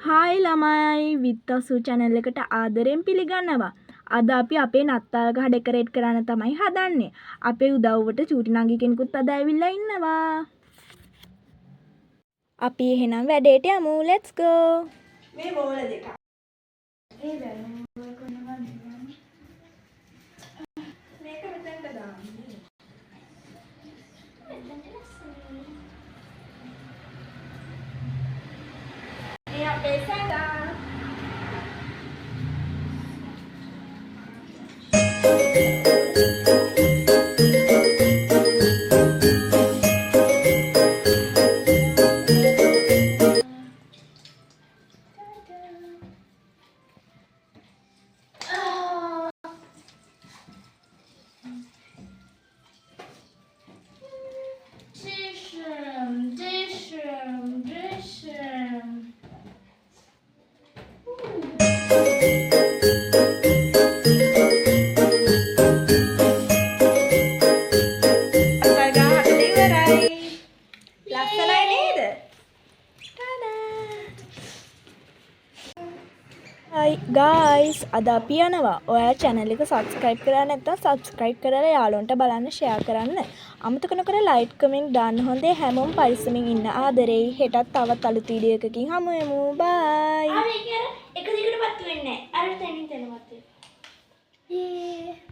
Hi ළමයි විත්තසු channel එකට ආදරෙන් පිළිගන්නවා. අද අපි අපේ නත්තල් ගහ ඩෙකොරේට් කරන්න තමයි හදන්නේ. අපේ උදව්වට චූටි නංගි කෙනෙකුත් අද ඇවිල්ලා ඉන්නවා. අපි එහෙනම් වැඩේට යමු. let's go. මේ බෝල දෙක. ඒ බැලුවා කොනවා නෙමෙයි. මේක මෙතනට දාන්න. මේ අපේ සැඩා. Hi guys, අද අපි යනවා. ඔයා channel එක subscribe කරලා නැත්නම් subscribe කරලා යාළුවන්ට බලන්න share කරන්න. අමතක නොකර like comment දාන්න හොඳේ. හැමෝම පරිස්සමින් ඉන්න ආදරෙයි. හෙටත් තවත් අලුත් වීඩියෝ එකකින් හමු වෙමු. bye. ආ මේක එක දිගට පත්තු වෙන්නේ නැහැ. අර තැනින් තැන පත්තු වෙනවා.